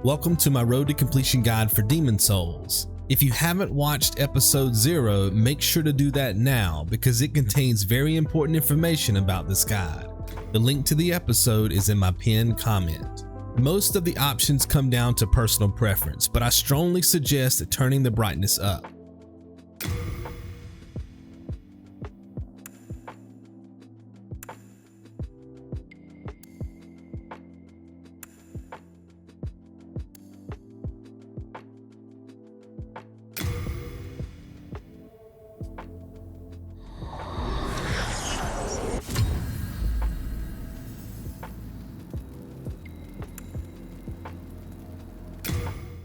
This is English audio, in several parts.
Welcome to my Road to Completion guide for Demon Souls. If you haven't watched episode 0, make sure to do that now because it contains very important information about this guide. The link to the episode is in my pinned comment. Most of the options come down to personal preference, but I strongly suggest turning the brightness up.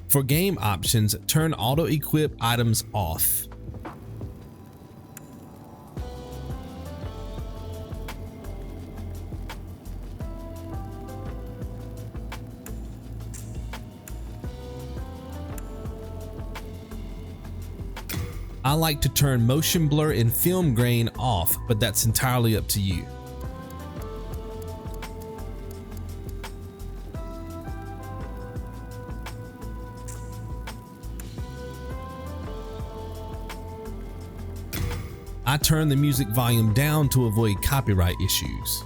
For game options, turn auto-equip items off. I like to turn motion blur and film grain off, but that's entirely up to you. I turn the music volume down to avoid copyright issues.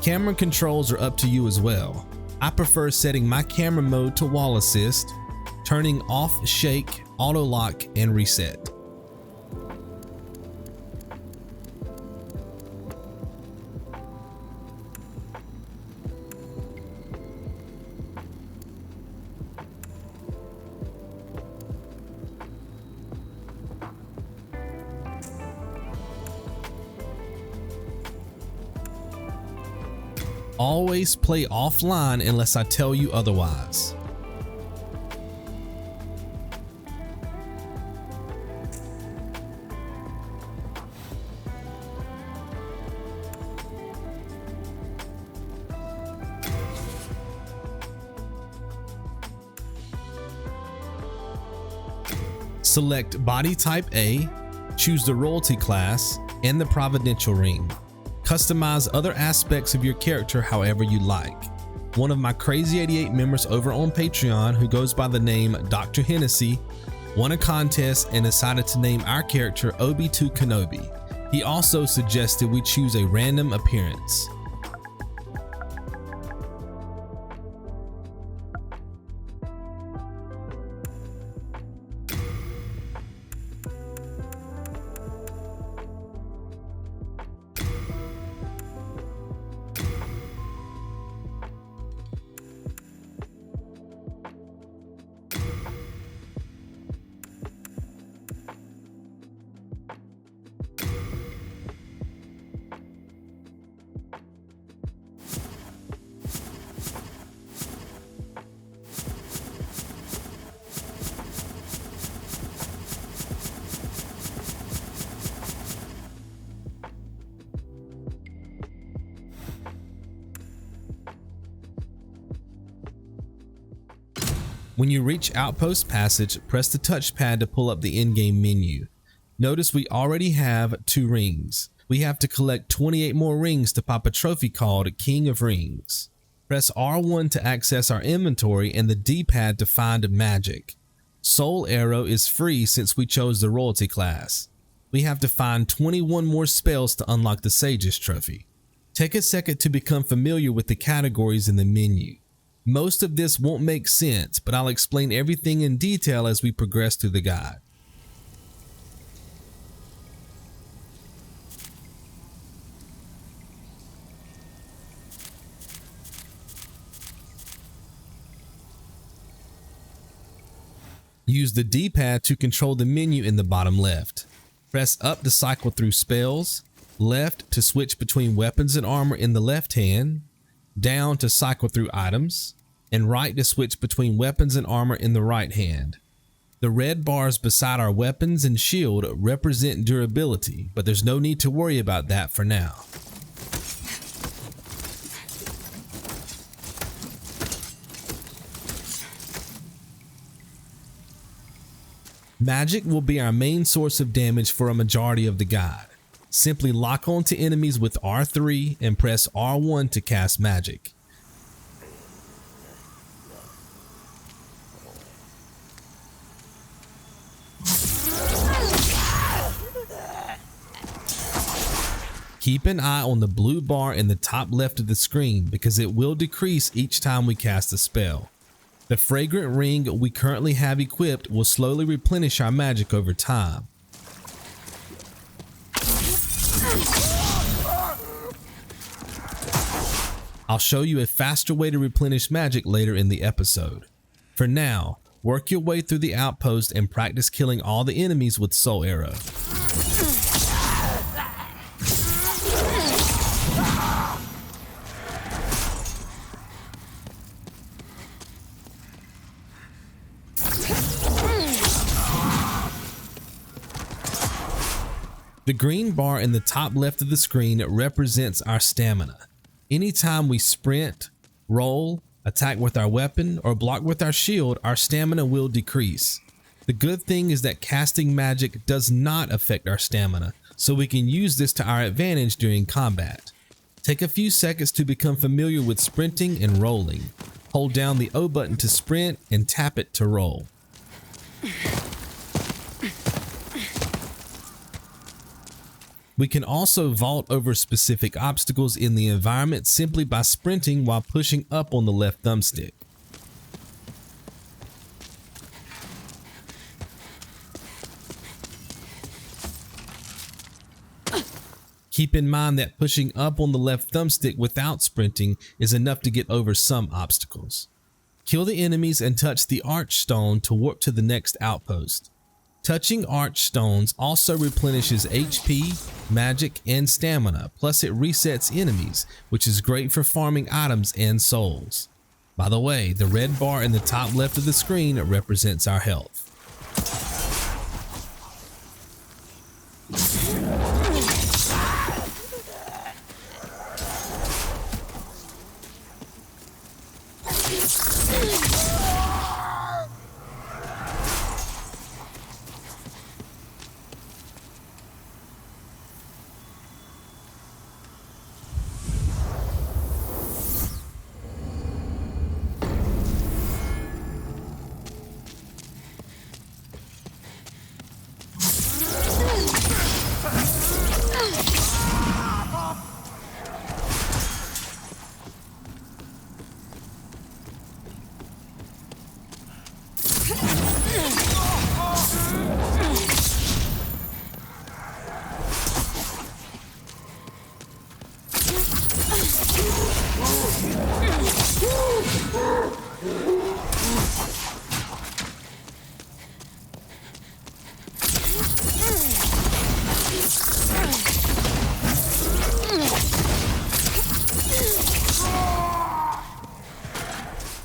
Camera controls are up to you as well. I prefer setting my camera mode to wall assist, turning off shake, auto lock, and reset. Always play offline unless I tell you otherwise. Select Body Type A, choose the Royalty class, and the Providential ring. Customize other aspects of your character however you like. One of my Crazy 88 members over on Patreon, who goes by the name Dr. Hennessy, won a contest and decided to name our character Obi-2 Kenobi. He also suggested we choose a random appearance. When you reach Outpost Passage, press the touchpad to pull up the in-game menu. Notice we already have 2 rings. We have to collect 28 more rings to pop a trophy called King of Rings. Press R1 to access our inventory and the D-pad to find magic. Soul Arrow is free since we chose the Royalty class. We have to find 21 more spells to unlock the Sage's trophy. Take a second to become familiar with the categories in the menu. Most of this won't make sense, but I'll explain everything in detail as we progress through the guide. Use the D-pad to control the menu in the bottom left. Press up to cycle through spells, left to switch between weapons and armor in the left hand, down to cycle through items, and right to switch between weapons and armor in the right hand. The red bars beside our weapons and shield represent durability, but there's no need to worry about that for now. Magic will be our main source of damage for a majority of the guide. Simply lock onto enemies with R3 and press R1 to cast magic. Keep an eye on the blue bar in the top left of the screen because it will decrease each time we cast a spell. The Fragrant ring we currently have equipped will slowly replenish our magic over time. I'll show you a faster way to replenish magic later in the episode. For now, work your way through the outpost and practice killing all the enemies with Soul Arrow. The green bar in the top left of the screen represents our stamina. Anytime we sprint, roll, attack with our weapon, or block with our shield, our stamina will decrease. The good thing is that casting magic does not affect our stamina, so we can use this to our advantage during combat. Take a few seconds to become familiar with sprinting and rolling. Hold down the O button to sprint and tap it to roll. We can also vault over specific obstacles in the environment simply by sprinting while pushing up on the left thumbstick. Keep in mind that pushing up on the left thumbstick without sprinting is enough to get over some obstacles. Kill the enemies and touch the Archstone to warp to the next outpost. Touching Archstones also replenishes HP, magic, and stamina, plus it resets enemies, which is great for farming items and souls. By the way, the red bar in the top left of the screen represents our health.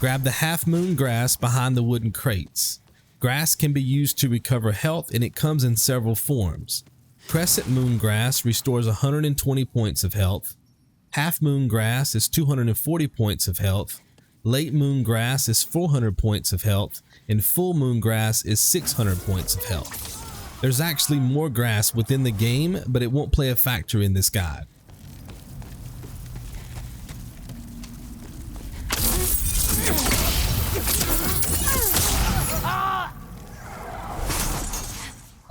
Grab the half moon grass behind the wooden crates. Grass can be used to recover health and it comes in several forms. Crescent moon grass restores 120 points of health. Half moon grass is 240 points of health. Late moon grass is 400 points of health. And full moon grass is 600 points of health. There's actually more grass within the game, but it won't play a factor in this guide.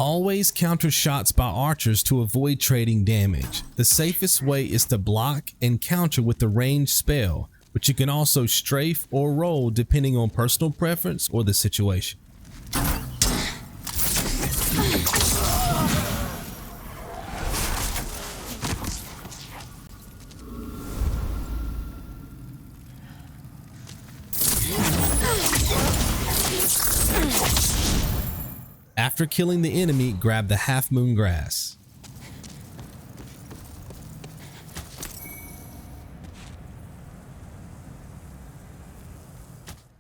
Always counter shots by archers to avoid trading damage. The safest way is to block and counter with the ranged spell, but you can also strafe or roll depending on personal preference or the situation. After killing the enemy, grab the half moon grass.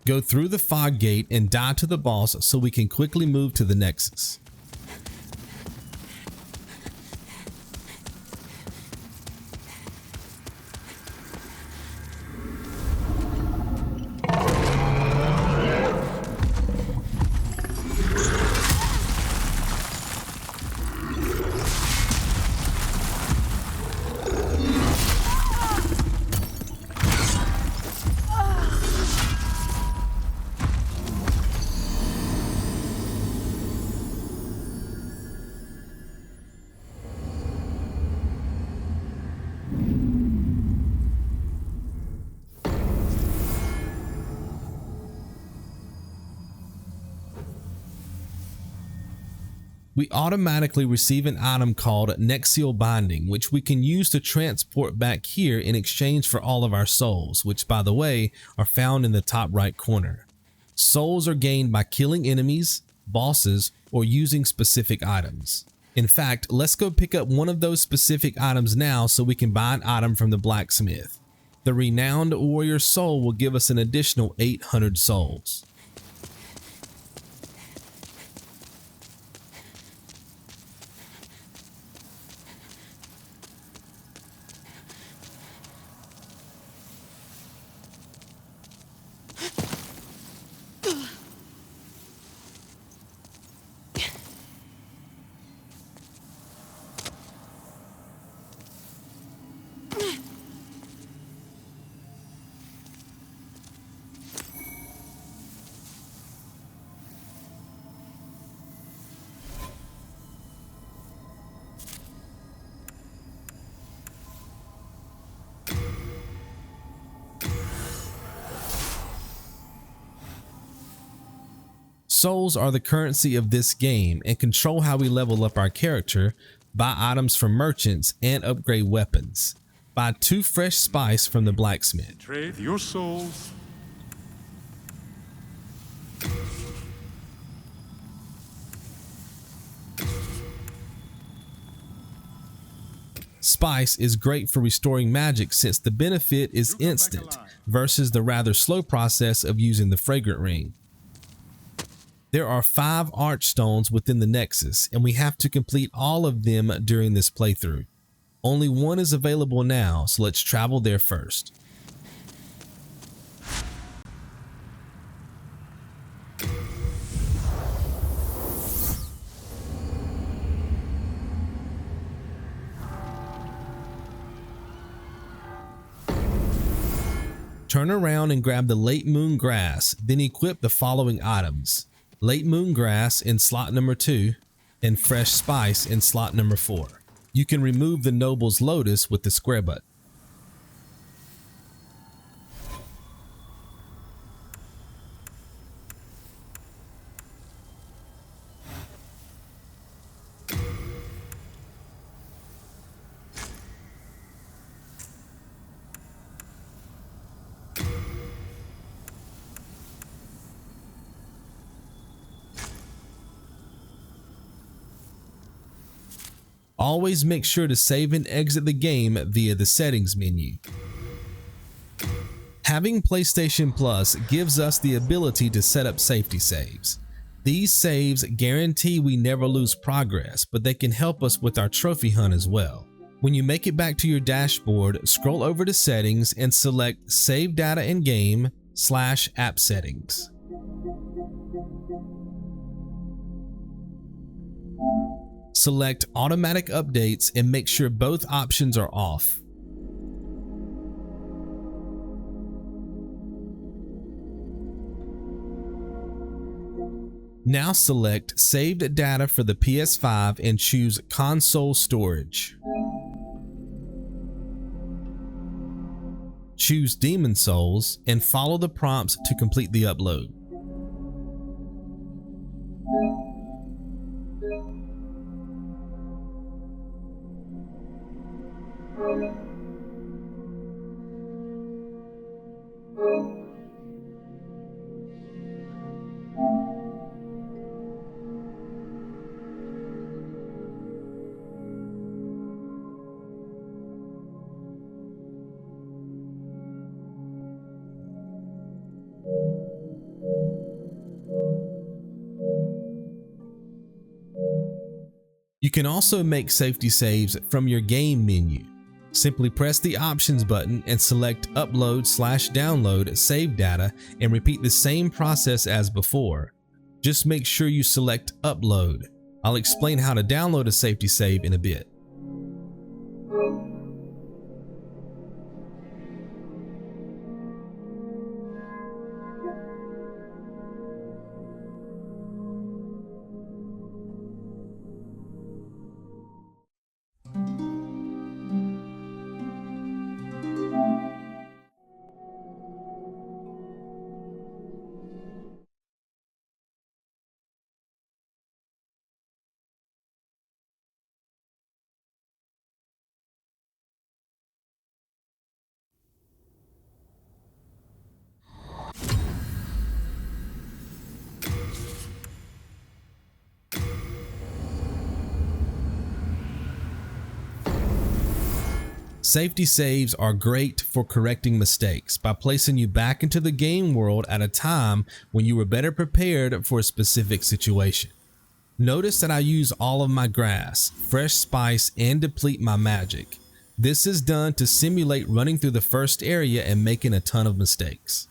Go through the fog gate and die to the boss so we can quickly move to the Nexus. we automatically receive an item called Nexial Binding, which we can use to transport back here in exchange for all of our souls, which by the way are found in the top right corner. Souls are gained by killing enemies, bosses, or using specific items. In fact, let's go pick up one of those specific items now so we can buy an item from the blacksmith. The Renowned Warrior Soul will give us an additional 800 souls. Souls are the currency of this game and control how we level up our character, buy items from merchants, and upgrade weapons. Buy 2 fresh spice from the blacksmith. Trade your souls. Spice is great for restoring magic since the benefit is instant versus the rather slow process of using the Fragrant ring. There are 5 Archstones within the Nexus, and we have to complete all of them during this playthrough. Only one is available now, so let's travel there first. Turn around and grab the Late Moon Grass, then equip the following items: Late Moon Grass in slot number 2 and Fresh Spice in slot number 4. You can remove the Noble's Lotus with the square button. Always make sure to save and exit the game via the settings menu. Having PlayStation Plus gives us the ability to set up safety saves. These saves guarantee we never lose progress, but they can help us with our trophy hunt as well. When you make it back to your dashboard, scroll over to settings and select Save Data in Game / App Settings. Select Automatic Updates and make sure both options are off. Now select Saved Data for the PS5 and choose Console Storage. Choose Demon Souls and follow the prompts to complete the upload. You can also make safety saves from your game menu. Simply press the options button and select Upload / Download Save Data and repeat the same process as before. Just make sure you select Upload. I'll explain how to download a safety save in a bit. Safety saves are great for correcting mistakes by placing you back into the game world at a time when you were better prepared for a specific situation. Notice that I use all of my grass, fresh spice, and deplete my magic. This is done to simulate running through the first area and making a ton of mistakes.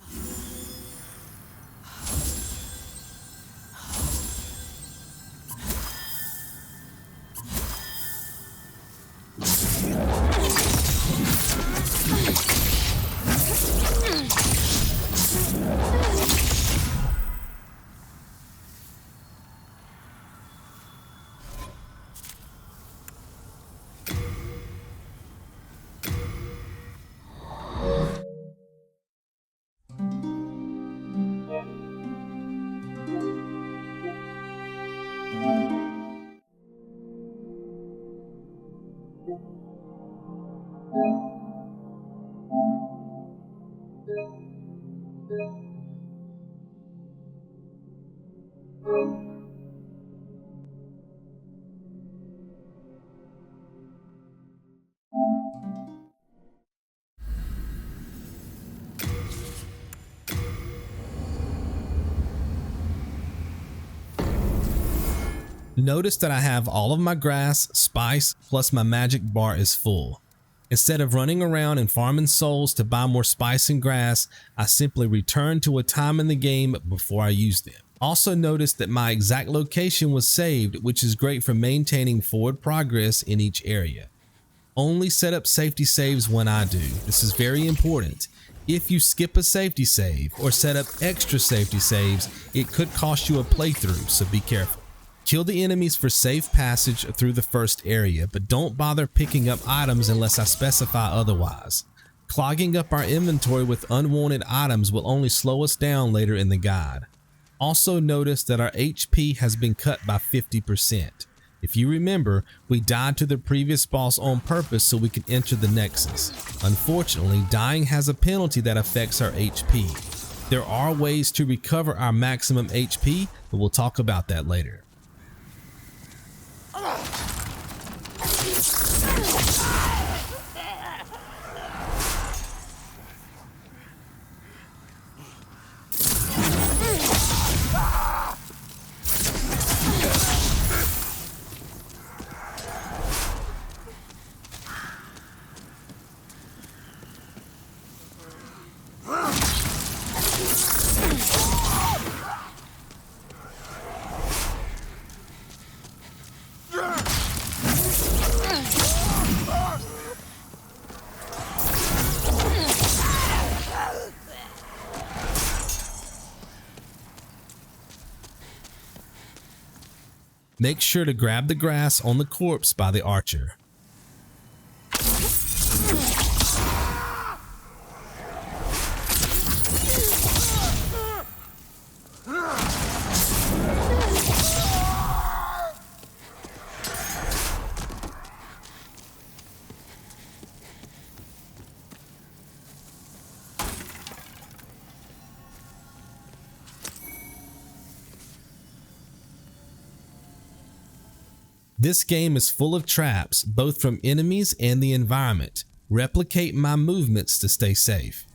Notice that I have all of my grass, spice, plus my magic bar is full. Instead of running around and farming souls to buy more spice and grass, I simply return to a time in the game before I use them. Also notice that my exact location was saved, which is great for maintaining forward progress in each area. Only set up safety saves when I do. This is very important. If you skip a safety save or set up extra safety saves, it could cost you a playthrough, so be careful. Kill the enemies for safe passage through the first area, but don't bother picking up items unless I specify otherwise. Clogging up our inventory with unwanted items will only slow us down later in the guide. Also notice that our HP has been cut by 50%. If you remember, we died to the previous boss on purpose so we could enter the Nexus. Unfortunately, dying has a penalty that affects our HP. There are ways to recover our maximum HP, but we'll talk about that later. Make sure to grab the grass on the corpse by the archer. This game is full of traps, both from enemies and the environment. Replicate my movements to stay safe.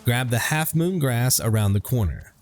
Grab the half moon grass around the corner.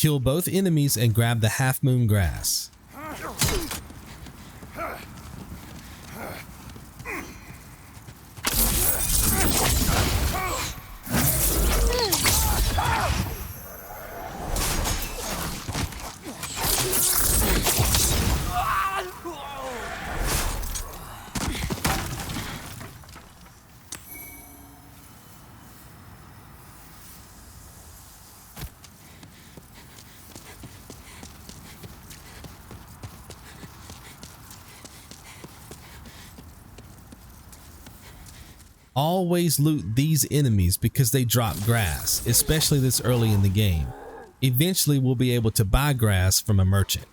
Kill both enemies and grab the half moon grass. Always loot these enemies because they drop grass, especially this early in the game. Eventually we'll be able to buy grass from a merchant.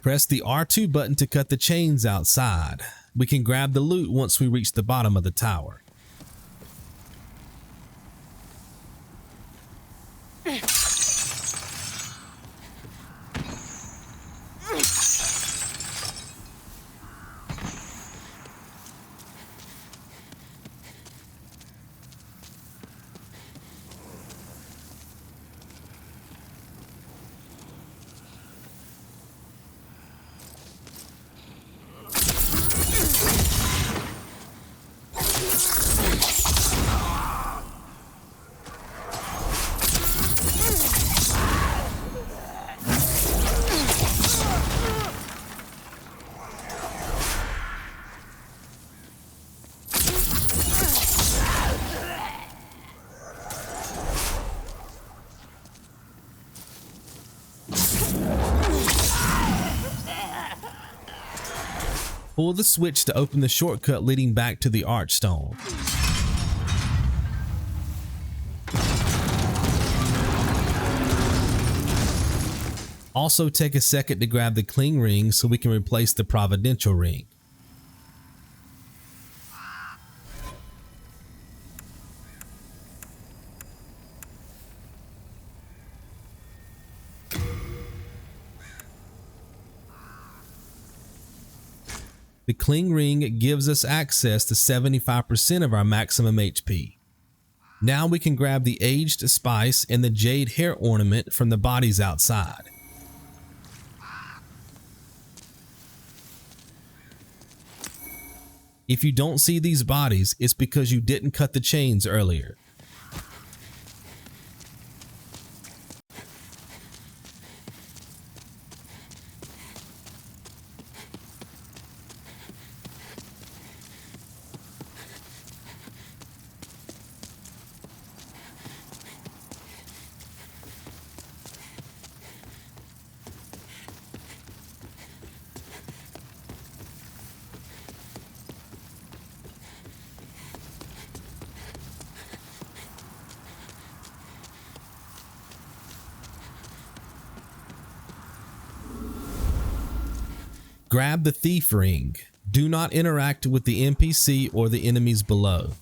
Press the R2 button to cut the chains outside. We can grab the loot once we reach the bottom of the tower. Pull the switch to open the shortcut leading back to the Archstone. Also take a second to grab the cling ring so we can replace the Providential ring. The cling ring gives us access to 75% of our maximum HP. Now we can grab the aged spice and the jade hair ornament from the bodies outside. If you don't see these bodies, it's because you didn't cut the chains earlier. Grab the thief ring. Do not interact with the NPC or the enemies below.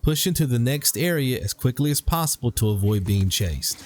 Push into the next area as quickly as possible to avoid being chased.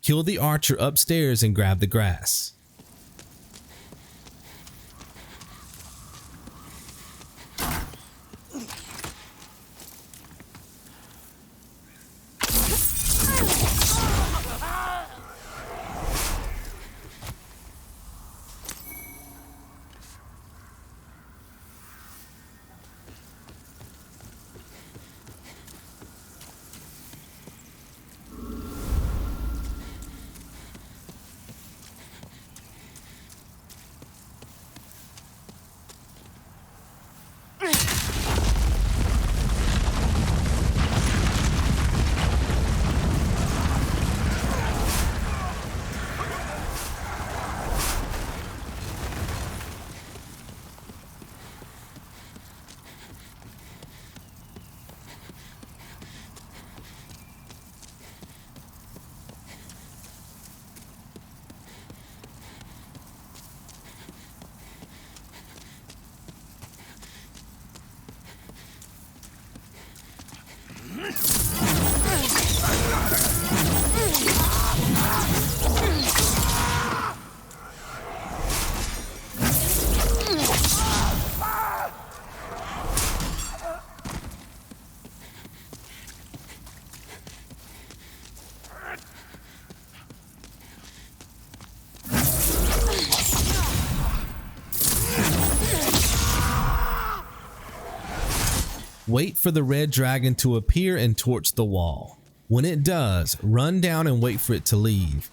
Kill the archer upstairs and grab the grass. Wait for the red dragon to appear and torch the wall. When it does, run down and wait for it to leave.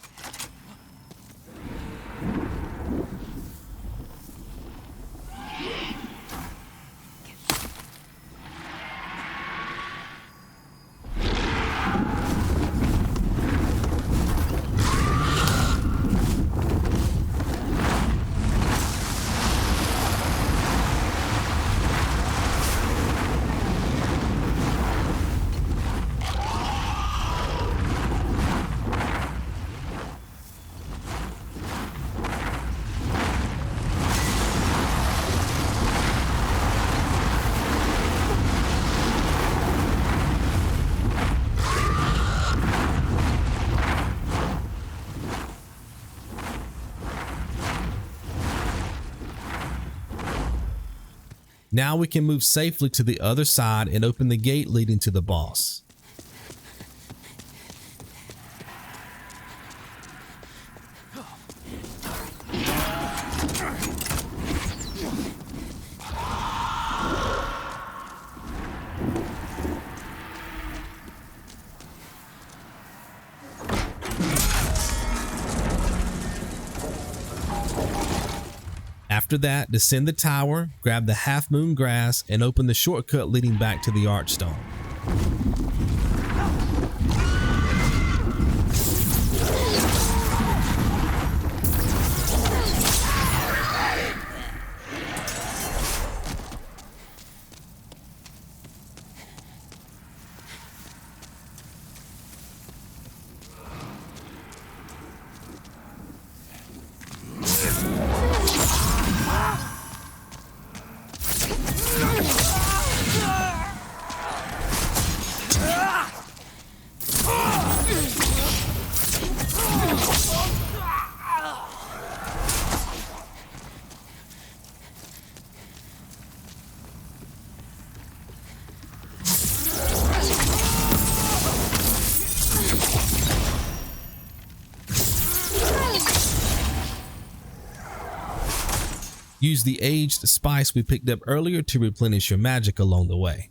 Now we can move safely to the other side and open the gate leading to the boss. After that, descend the tower, grab the half moon grass, and open the shortcut leading back to the Archstone. Use the aged spice we picked up earlier to replenish your magic along the way.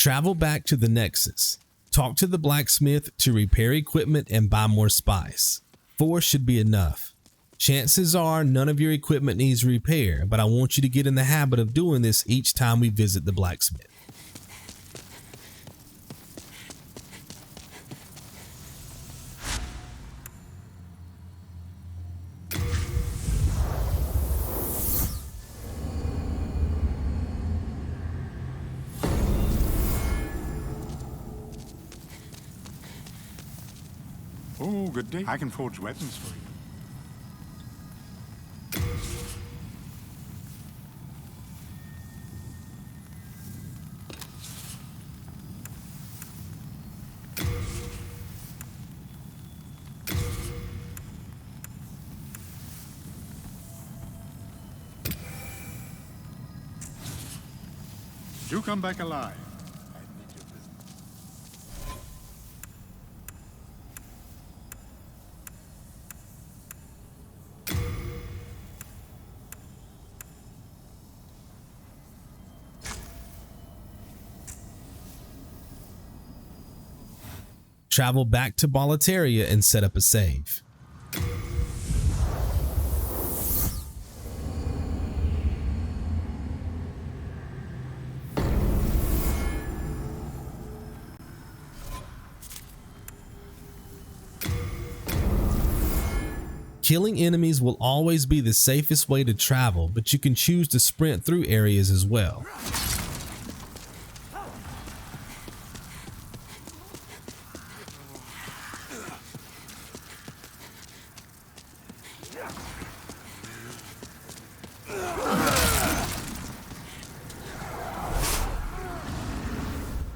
Travel back to the Nexus. Talk to the blacksmith to repair equipment and buy more spice. 4 should be enough. Chances are none of your equipment needs repair, but I want you to get in the habit of doing this each time we visit the blacksmith. Oh, good day. I can forge weapons for you. Do come back alive. I need your business. Travel back to Boletaria and set up a save. Killing enemies will always be the safest way to travel, but you can choose to sprint through areas as well.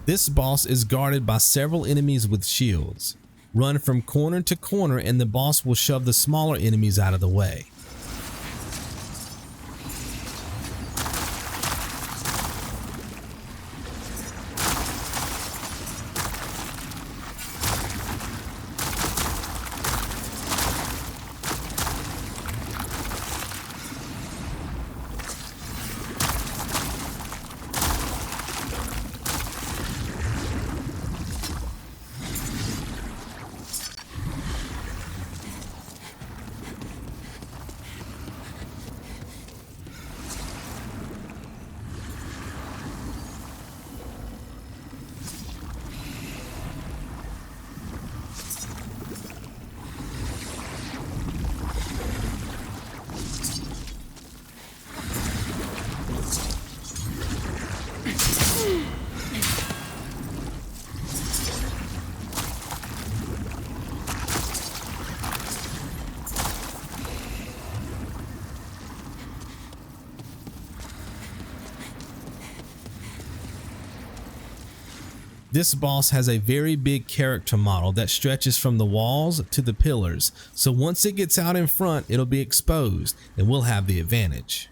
This boss is guarded by several enemies with shields. Run from corner to corner and the boss will shove the smaller enemies out of the way. This boss has a very big character model that stretches from the walls to the pillars, so once it gets out in front, it'll be exposed and we'll have the advantage.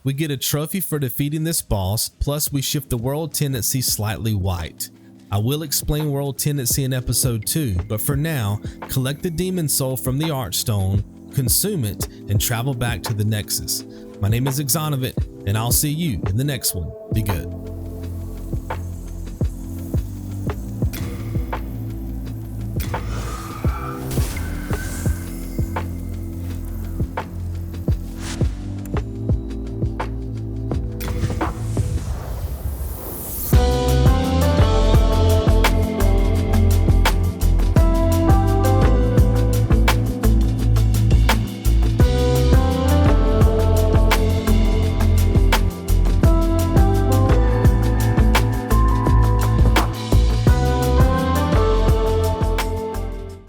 We get a trophy for defeating this boss, plus we shift the world tendency slightly white. I will explain world tendency in episode 2, but for now, collect the demon soul from the Archstone, consume it, and travel back to the Nexus. My name is Exonovit, and I'll see you in the next one. Be good.